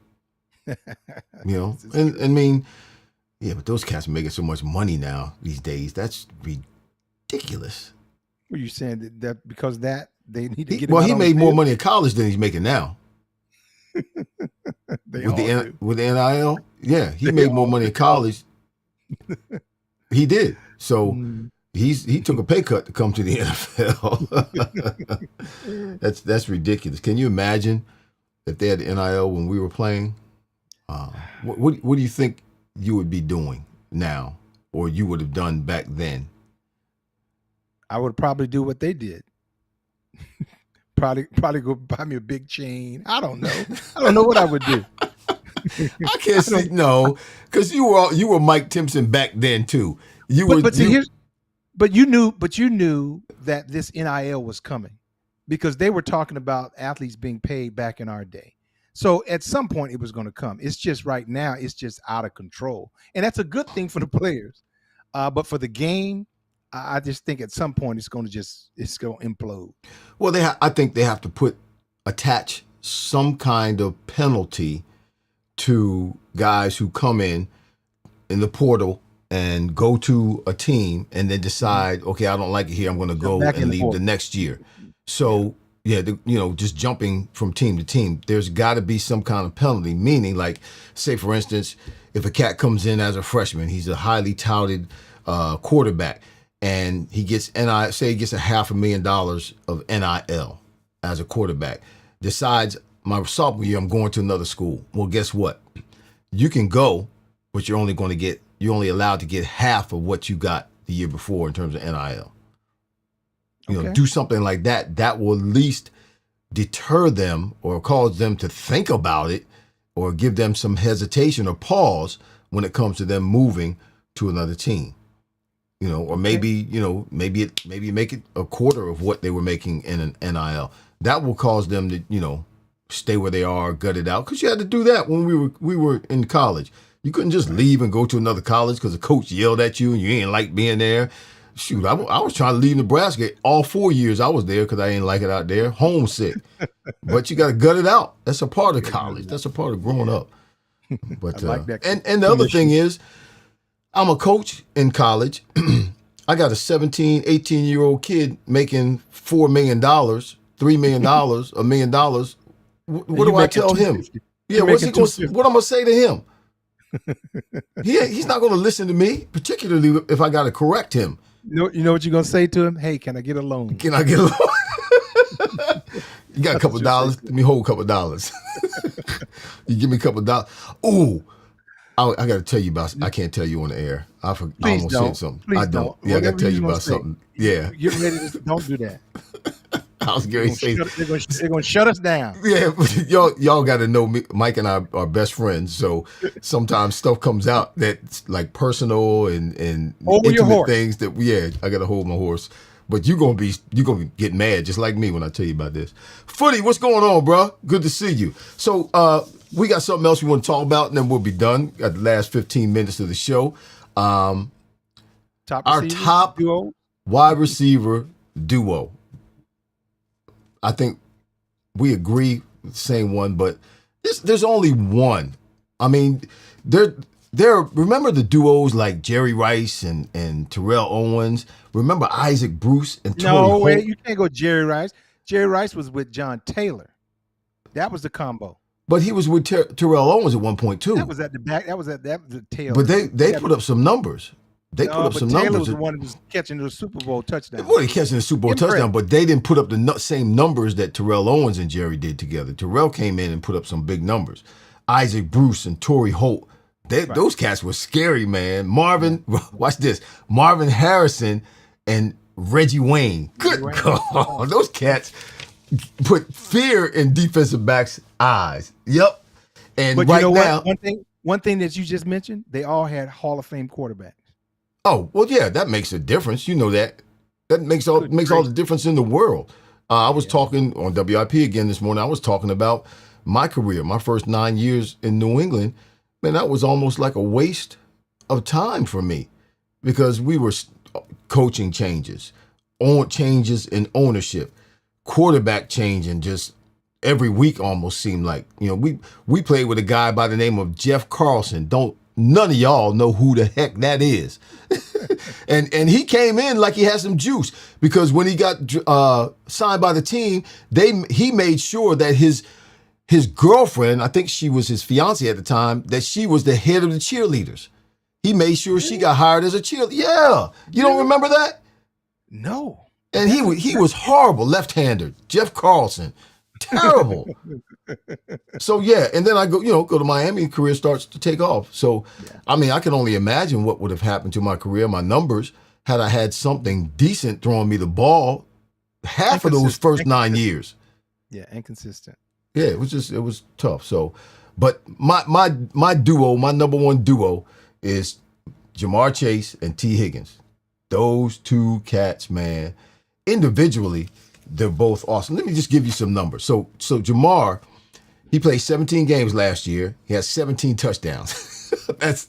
You know, and I mean, yeah, but those cats are making so much money now these days. That's ridiculous. Were you saying that because that they need to get Well, him out he on the made more field? money in college than he's making now. They with all the do. with the NIL, yeah, he They made more all money do. in college. He did. So Mm. he took a pay cut to come to the NFL. That's ridiculous. Can you imagine if they had the NIL when we were playing? What do you think you would be doing now, or you would have done back then? I would probably do what they did. Probably go buy me a big chain. I don't know. I don't know what I would do. I can't see because you were Mike Timpson back then too. But you knew that this NIL was coming because they were talking about athletes being paid back in our day. So at some point it was going to come. It's just right now it's just out of control, and that's a good thing for the players. But for the game, I just think at some point it's going to implode. Well, I think they have to attach some kind of penalty to guys who come in the portal and go to a team and then decide, okay, I don't like it here. I'm going to go and leave the next year. So yeah, just jumping from team to team, there's got to be some kind of penalty. Meaning, like, say for instance, if a cat comes in as a freshman, he's a highly touted quarterback, and he gets say he gets $500,000 of NIL as a quarterback, decides my sophomore year I'm going to another school. Well, guess what? You can go, but you're only allowed to get half of what you got the year before in terms of NIL. Do something like that. That will at least deter them or cause them to think about it, or give them some hesitation or pause when it comes to them moving to another team. Or maybe make it a quarter of what they were making in an NIL. That will cause them to, stay where they are, gut it out. Because you had to do that when we were in college. You couldn't just leave and go to another college because the coach yelled at you and you ain't like being there. Shoot, I was trying to leave Nebraska all 4 years I was there because I ain't like it out there, homesick. But you got to gut it out. That's a part of college. That's a part of growing up. But I like that. And the other thing is, I'm a coach in college. I got a 17, 18-year-old kid making $4 million, $3 million, $1 million. What do I tell him? Yeah, what am I going to say to him? He's not going to listen to me, particularly if I got to correct him. You know what you're going to say to him? Hey, can I get a loan? Can I get a loan? You got a couple dollars? Let me hold a couple dollars. You give me a couple dollars. Ooh, I got to tell you about. I can't tell you on the air. I almost said something. Please I don't. don't. Yeah, I got to Whatever tell you you wanna about say. something. Yeah. Get ready to don't do that. I was going to say. They're going to shut us down. Yeah, but y'all got to know me. Mike and I are best friends, so sometimes stuff comes out that's like personal and intimate things that I got to hold my horse. But you're gonna get mad just like me when I tell you about this. Footy, what's going on, bro? Good to see you. So we got something else we want to talk about, and then we'll be done. Got the last 15 minutes of the show. Our top duo? wide receiver duo. I think we agree with the same one, but there's only one. I mean, there. Remember the duos like Jerry Rice and Terrell Owens? Remember Isaac Bruce and Torrey Holt? No, wait, you can't go Jerry Rice. Jerry Rice was with John Taylor. That was the combo. But he was with Terrell Owens at one point too. That was at the back. That was the tail. But they put up some numbers. Taylor was the one who was catching the Super Bowl touchdown. Well, he catching the Super Bowl touchdown, but they didn't put up the same numbers that Terrell Owens and Jerry did together. Terrell came in and put up some big numbers. Isaac Bruce and Torrey Holt. Those cats were scary, man. Watch this. Marvin Harrison and Reggie Wayne. Good God. Those cats put fear in defensive backs' eyes. Yep. And but right you know now, what? One thing that you just mentioned, they all had Hall of Fame quarterbacks. Oh, well, yeah, that makes a difference. You know that. That makes all the difference in the world. I was talking on WIP again this morning. I was talking about my career, my first 9 years in New England. Man, that was almost like a waste of time for me because we were coaching changes in ownership, quarterback change, and just every week almost seemed like. We played with a guy by the name of Jeff Carlson. None of y'all know who the heck that is. and he came in like he had some juice, because when he got signed by the team, he made sure that his girlfriend, I think she was his fiance at the time, that she was the head of the cheerleaders. He made sure she got hired as a cheerleader. Yeah. You don't remember that? No. And he was horrible, left-hander. Jeff Carlson. Terrible. So yeah, and then I go to Miami, and career starts to take off. So I mean, I can only imagine what would have happened to my career, my numbers, had I had something decent throwing me the ball half of those first 9 years. Yeah, inconsistent. Yeah, it was tough. So, but my duo, my number one duo is Jamar Chase and T. Higgins. Those two cats, man. Individually, they're both awesome. Let me just give you some numbers. So Jamar, he played 17 games last year. He has 17 touchdowns. That's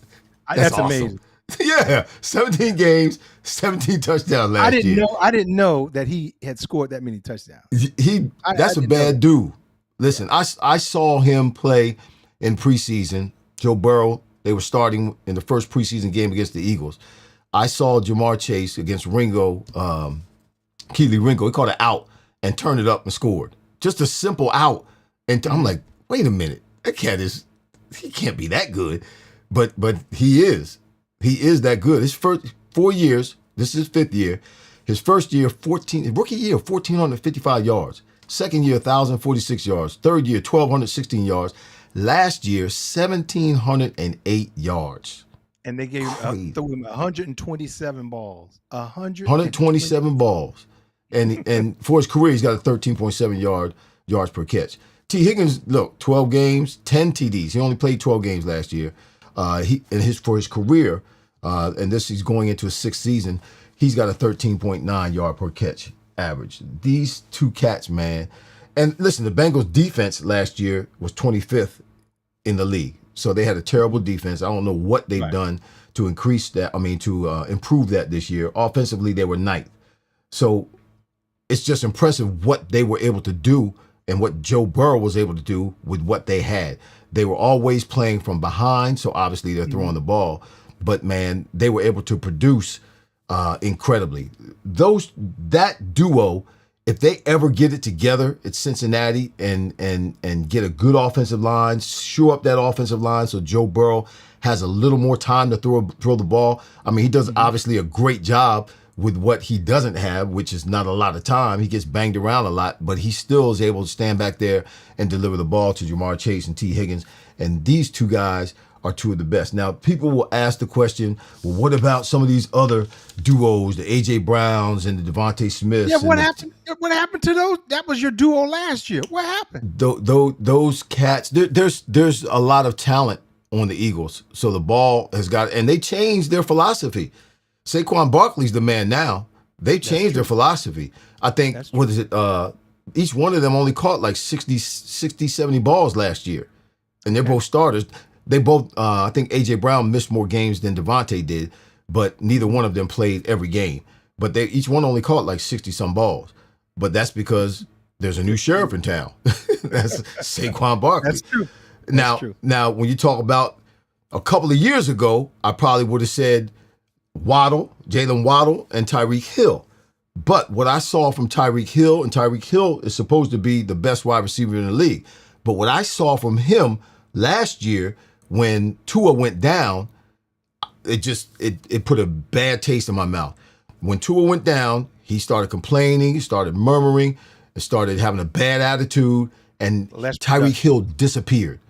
awesome. Amazing. Yeah, 17 games, 17 touchdowns last year. I didn't know that he had scored that many touchdowns. That's a bad dude. Listen, I saw him play in preseason. Joe Burrow, they were starting in the first preseason game against the Eagles. I saw Jamar Chase against Keely Ringo. He caught an out and turned it up and scored. Just a simple out. And I'm like, wait a minute. That cat he can't be that good. But he is. He is that good. His first 4 years, this is his fifth year. His first year, rookie year, 1,455 yards. Second year, 1,046 yards. Third year, 1,216 yards. Last year, 1,708 yards. And they gave him 127 balls. 127 balls. And for his career, he's got a 13.7 yards per catch. T. Higgins, look, 12 games, 10 TDs. He only played 12 games last year. For his career, and he's going into his sixth season, he's got a 13.9 yard per catch average. These two cats, man. And listen, the Bengals defense last year was 25th in the league. So they had a terrible defense. I don't know what they've done to increase that. To improve that this year. Offensively, they were ninth. So it's just impressive what they were able to do and what Joe Burrow was able to do with what they had. They were always playing from behind, so obviously they're throwing the ball. But man, they were able to produce incredibly. That duo, if they ever get it together at Cincinnati and get a good offensive line, shore up that offensive line so Joe Burrow has a little more time to throw the ball. He does obviously a great job with what he doesn't have, which is not a lot of time. He gets banged around a lot, but he still is able to stand back there and deliver the ball to Jamar Chase and T. Higgins. And these two guys are two of the best. Now, people will ask the question, well, what about some of these other duos, the A.J. Browns and the Devontae Smiths? Yeah, what happened? What happened to those? That was your duo last year. What happened? Those cats, there's a lot of talent on the Eagles. So the ball has got, and they changed their philosophy. Saquon Barkley's the man now. They changed their philosophy. I think, what is it? Each one of them only caught like 60, 70 balls last year. And they're both starters. They both, I think A.J. Brown missed more games than Devontae did, but neither one of them played every game. But each one only caught like 60-some balls. But that's because there's a new sheriff in town. That's Saquon Barkley. That's true. Now, when you talk about a couple of years ago, I probably would have said Jalen Waddle, and Tyreek Hill. But what I saw from Tyreek Hill, and Tyreek Hill is supposed to be the best wide receiver in the league. But what I saw from him last year when Tua went down, it put a bad taste in my mouth. When Tua went down, he started complaining, he started murmuring, and started having a bad attitude, and Tyreek Hill disappeared.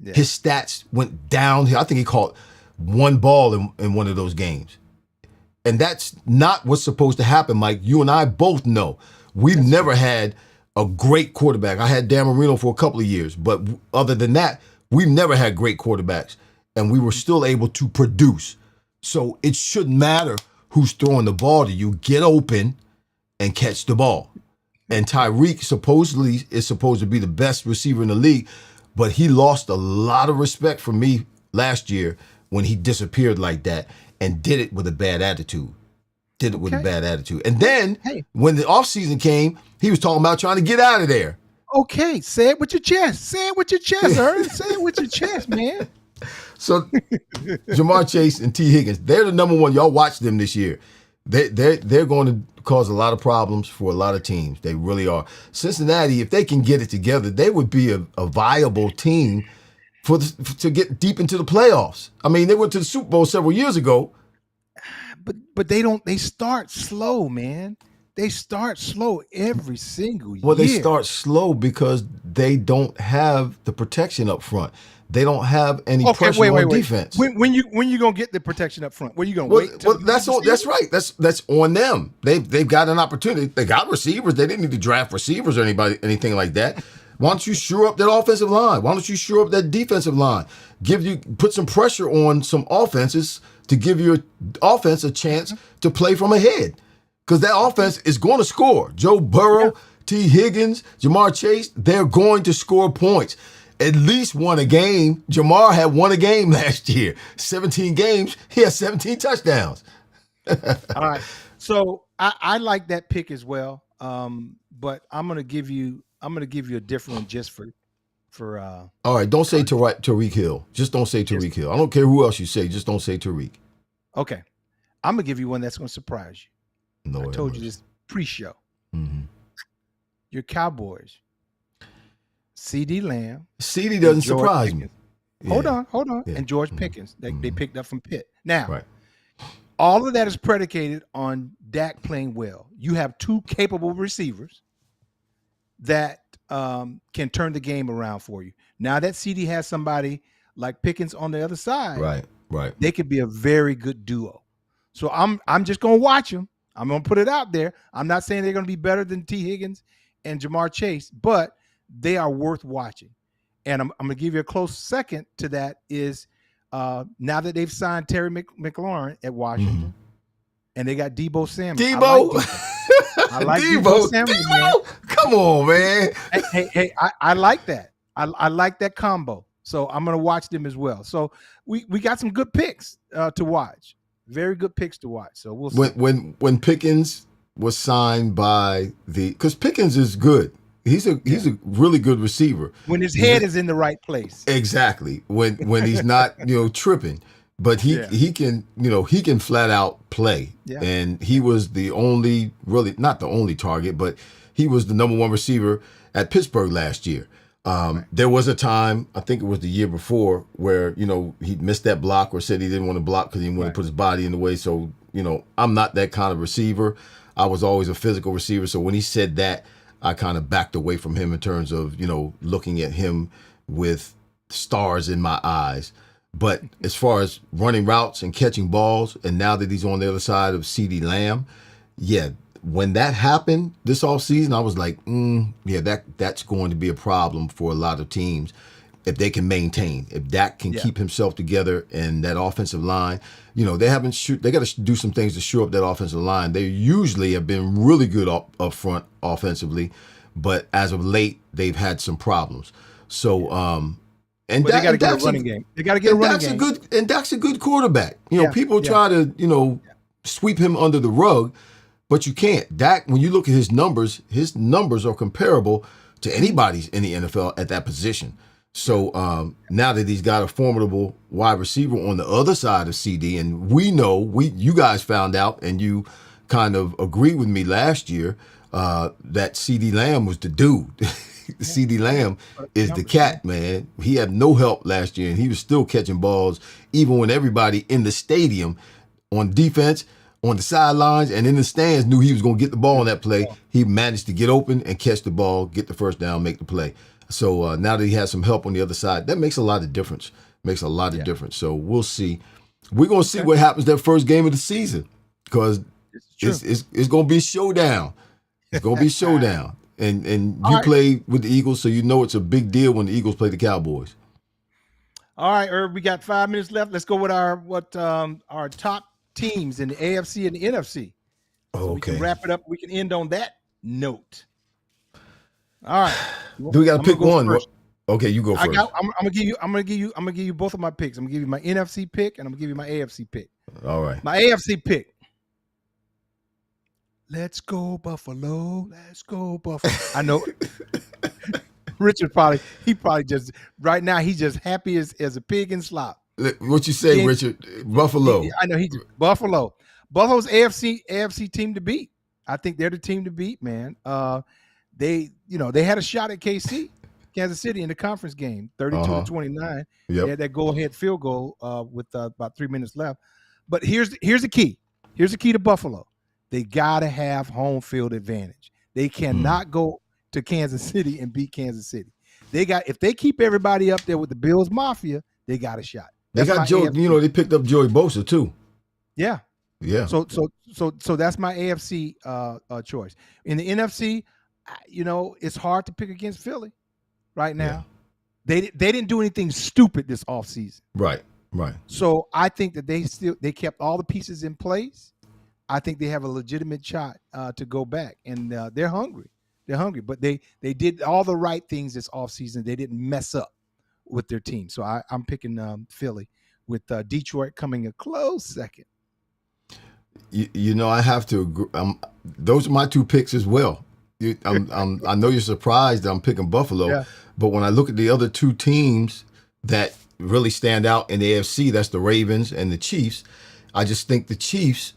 Yeah. His stats went down. I think he caught one ball in one of those games. And that's not what's supposed to happen, Mike. You and I both know. We've never had a great quarterback. I had Dan Marino for a couple of years, but other than that, we've never had great quarterbacks, and we were still able to produce. So it shouldn't matter who's throwing the ball to you. Get open and catch the ball. And Tyreek supposedly is supposed to be the best receiver in the league, but he lost a lot of respect from me last year when he disappeared like that. And did it with a bad attitude. And then when the offseason came, he was talking about trying to get out of there. Okay, say it with your chest. Say it with your chest, Irving. Say it with your chest, man. So Jamar Chase and T. Higgins, they're the number one. Y'all watch them this year. They're going to cause a lot of problems for a lot of teams. They really are. Cincinnati, if they can get it together, they would be a viable team to get deep into the playoffs. I mean, they went to the Super Bowl several years ago. But they start slow, man. They start slow every single year. Well, they start slow because they don't have the protection up front. They don't have any pressure on defense. When you gonna get the protection up front? When you gonna wait? Well, that's right. That's on them. They've got an opportunity. They got receivers. They didn't need to draft receivers or anything like that. Why don't you shore up that offensive line? Why don't you shore up that defensive line? Put some pressure on some offenses to give your offense a chance to play from ahead. Because that offense is going to score. Joe Burrow, T. Higgins, Jamar Chase, they're going to score points. At least won a game. Jamar had won a game last year. 17 games, he has 17 touchdowns. All right. So I like that pick as well. But I'm gonna give you a different one just for all right, don't say Tariq Hill. Just don't say Tariq Hill. I don't care who else you say, just don't say Tariq. Okay. I'm gonna give you one that's gonna surprise you. No, I told you this pre-show. Mm-hmm. Your Cowboys. CD Lamb. CD doesn't surprise me. Hold on. Yeah. And George Pickens. They picked up from Pitt. Now, right. All of that is predicated on Dak playing well. You have two capable receivers that can turn the game around for you. Now that CD has somebody like Pickens on the other side, right, they could be a very good duo. So I'm just gonna watch them. I'm gonna put it out there. I'm not saying they're gonna be better than T. Higgins and Jamar Chase, but they are worth watching. And I'm gonna give you a close second to that is now that they've signed Terry McLaurin at Washington, and they got Deebo Samuel. I like Deebo Samuel, man. Come on, man. Hey, I like that. I like that combo. So I'm gonna watch them as well. So we got some good picks to watch. Very good picks to watch. So we'll see. When Pickens was signed by because Pickens is good. He's a really good receiver. When his head is in the right place. Exactly. When he's not, tripping. But he can flat out play. Yeah. And he was not the only target, but he was the number one receiver at Pittsburgh last year. There was a time, I think it was the year before, where, he missed that block or said he didn't want to block because he didn't want to put his body in the way. So, I'm not that kind of receiver. I was always a physical receiver. So when he said that, I kind of backed away from him in terms of, looking at him with stars in my eyes. But as far as running routes and catching balls, and now that he's on the other side of CD Lamb, when that happened this offseason, I was like, that's going to be a problem for a lot of teams if they can maintain. If Dak can keep himself together and that offensive line, they got to do some things to shore up that offensive line. They usually have been really good up front offensively, but as of late, they've had some problems. So, they got to get a running game. They got to get a running game. And Dak's a good quarterback. People try to, sweep him under the rug, but you can't. Dak, when you look at his numbers are comparable to anybody's in the NFL at that position. So now that he's got a formidable wide receiver on the other side of CD, and you guys found out, and you kind of agreed with me last year that CD Lamb was the dude. CD Lamb is the cat, man. He had no help last year, and he was still catching balls, even when everybody in the stadium on defense, on the sidelines, and in the stands knew he was going to get the ball on that play. He managed to get open and catch the ball, get the first down, make the play. So now that he has some help on the other side, that makes a lot of difference. Difference. So we'll see. We're going to see what happens that first game of the season because it's going to be showdown. It's going to be showdown. And you play with the Eagles, so it's a big deal when the Eagles play the Cowboys. All right, Irv, we got 5 minutes left. Let's go with our top teams in the AFC and the NFC. So we can wrap it up. We can end on that note. All right. Do we got to pick one? First. Okay, you go first. I'm gonna give you both of my picks. I'm gonna give you my NFC pick and I'm gonna give you my AFC pick. All right. My AFC pick. Let's go Buffalo. Let's go Buffalo. I know. Richard he probably just right now he's just happy as a pig in slop. What you say, Richard? Buffalo. I know Buffalo. Buffalo's AFC team to beat. I think they're the team to beat, man. They had a shot at Kansas City in the conference game, 32-29. Yep. They had that go-ahead field goal with about 3 minutes left. But here's the key. Here's the key to Buffalo. They gotta have home field advantage. They cannot go to Kansas City and beat Kansas City. If they keep everybody up there with the Bills Mafia, they got a shot. They got Joe. They picked up Joey Bosa too. Yeah. Yeah. So that's my AFC choice. In the NFC, it's hard to pick against Philly right now. Yeah. They didn't do anything stupid this offseason. Right. So I think that they kept all the pieces in place. I think they have a legitimate shot to go back, and they're hungry. They're hungry, but they did all the right things this offseason. They didn't mess up with their team. So I'm picking Philly with Detroit coming a close second. I have to agree. Those are my two picks as well. I know you're surprised that I'm picking Buffalo, but when I look at the other two teams that really stand out in the AFC, that's the Ravens and the Chiefs. I just think the Chiefs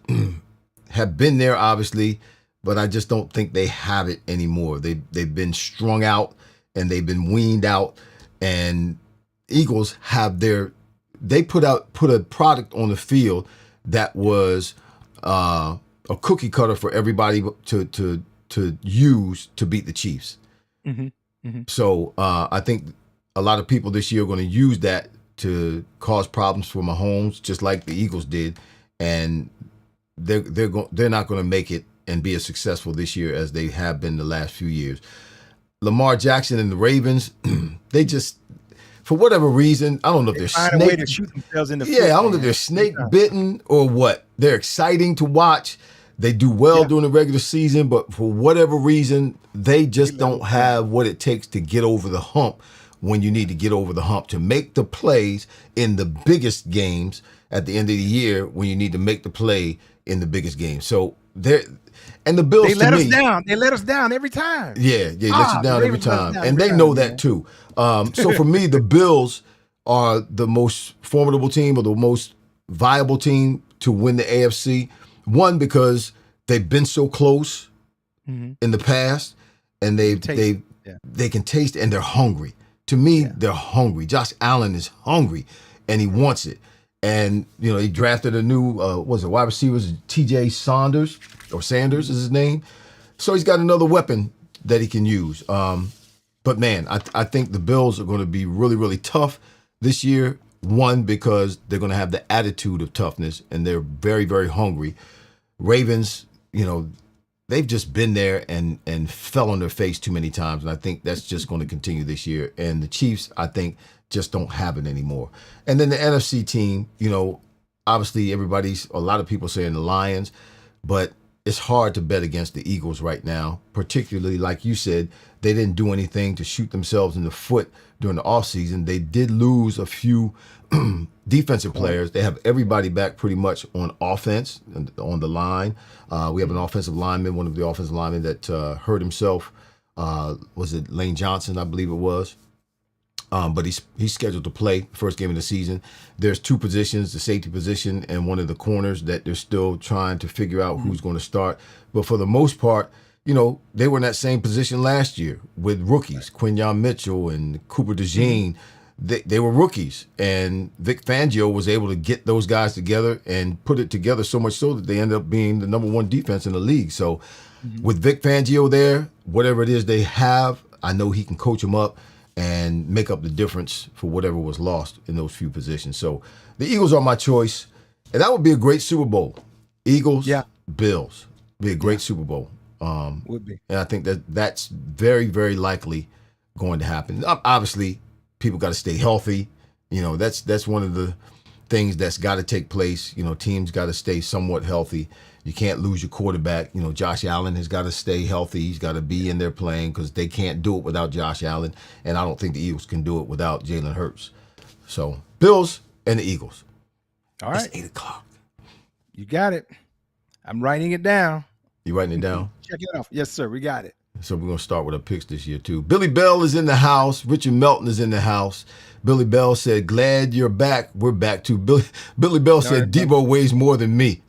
have been there, obviously, but I just don't think they have it anymore. They've been strung out and they've been weaned out. And Eagles they put a product on the field that was a cookie cutter for everybody to use to beat the Chiefs. Mm-hmm. Mm-hmm. So I think a lot of people this year are going to use that to cause problems for Mahomes, just like the Eagles did, and they're not going to make it and be as successful this year as they have been the last few years. Lamar Jackson and the Ravens, they just, for whatever reason, I don't know if they're find a way to shoot themselves in the foot. I don't know if they're snake bitten or what. They're exciting to watch. They do well during the regular season, but for whatever reason, they just don't have what it takes to get over the hump when you need to get over the hump, to make the plays in the biggest games at the end of the year when you need to make the play in the biggest game. So and the Bills, they let us down. They let us down every time. Yeah, they let you down every time. And they know that too. So for me, the Bills are the most formidable team or the most viable team to win the AFC. One, because they've been so close in the past, and they can taste it, and they're hungry. To me, they're hungry. Josh Allen is hungry, and he wants it. And he drafted a new wide receiver, T.J. Sanders is his name. So he's got another weapon that he can use. But man, I think the Bills are going to be really, really tough this year. One, because they're going to have the attitude of toughness, and they're very, very hungry. Ravens, they've just been there and fell on their face too many times, and I think that's just going to continue this year. And the Chiefs, I think, just don't have it anymore. And then the NFC team, obviously a lot of people saying the Lions, but it's hard to bet against the Eagles right now, particularly, like you said, they didn't do anything to shoot themselves in the foot during the offseason. They did lose a few defensive players. They have everybody back pretty much on offense, on the line. We have an offensive lineman, one of the offensive linemen that hurt himself. Was it Lane Johnson, I believe it was? But he's scheduled to play first game of the season. There's two positions, the safety position and one of the corners, that they're still trying to figure out who's going to start. But for the most part, they were in that same position last year with rookies, Quinyon Mitchell and Cooper DeJean. They were rookies, and Vic Fangio was able to get those guys together and put it together so much so that they ended up being the number one defense in the league. So with Vic Fangio there, whatever it is they have, I know he can coach them up and make up the difference for whatever was lost in those few positions. So the Eagles are my choice, and that would be a great Super Bowl. Eagles, Bills, be a great Super Bowl. Would be. And I think that's very, very likely going to happen. Obviously, people got to stay healthy. That's one of the things that's got to take place. Teams got to stay somewhat healthy. You can't lose your quarterback. Josh Allen has got to stay healthy. He's got to be in there playing, because they can't do it without Josh Allen. And I don't think the Eagles can do it without Jalen Hurts. So Bills and the Eagles. All right. It's 8:00. You got it. I'm writing it down. You writing it down? Check it off. Yes, sir. We got it. So we're going to start with our picks this year, too. Billy Bell is in the house. Richard Melton is in the house. Billy Bell said, glad you're back. We're back, too. Billy Bell said, Debo weighs more than me.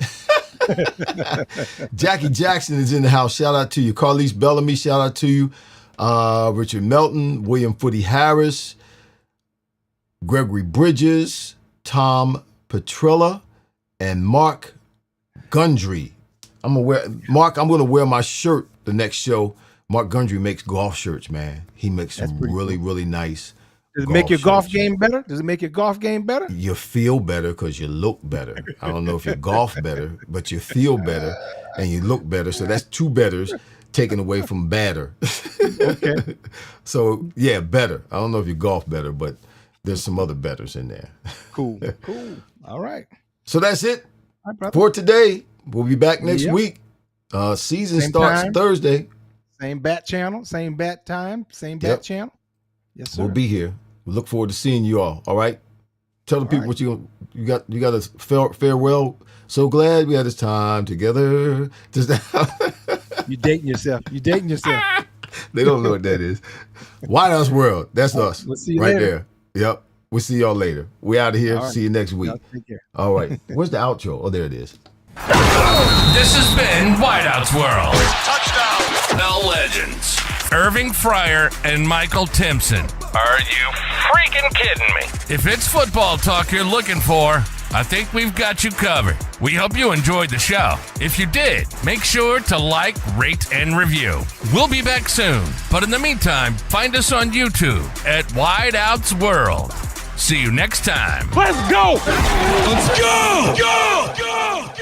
Jackie Jackson is in the house. Shout out to you. Carlise Bellamy, shout out to you. Richard Melton, William Footy Harris, Gregory Bridges, Tom Petrella, and Mark Gundry. I'm gonna wear my shirt the next show. Mark Gundry makes golf shirts, man. He makes some really, really nice. Does it make your golf game better? Does it make your golf game better? You feel better because you look better. I don't know if you golf better, but you feel better and you look better. So that's two betters taken away from batter. Okay. So yeah, better. I don't know if you golf better, but there's some other betters in there. Cool. All right. So that's it right, for today. We'll be back next week. Season starts Thursday. Same bat channel, same bat time, same bat channel. Yes, sir. We'll be here. We look forward to seeing you all. All right. Tell the people what you got. You got a farewell. So glad we had this time together. You dating yourself. They don't know what that is. White House World. That's us. We'll see you right later. there. Yep. We'll see y'all later. We out of here. Right. See you next week. Take care. All right. Where's the outro? Oh, there it is. This has been Whiteout's World. Touchdown. The legends, Irving Fryar and Michael Timpson. Are you freaking kidding me? If it's football talk you're looking for, I think we've got you covered. We hope you enjoyed the show. If you did, make sure to like, rate, and review. We'll be back soon. But in the meantime, find us on YouTube at Whiteout's World. See you next time. Let's go! Let's go! Go! Go!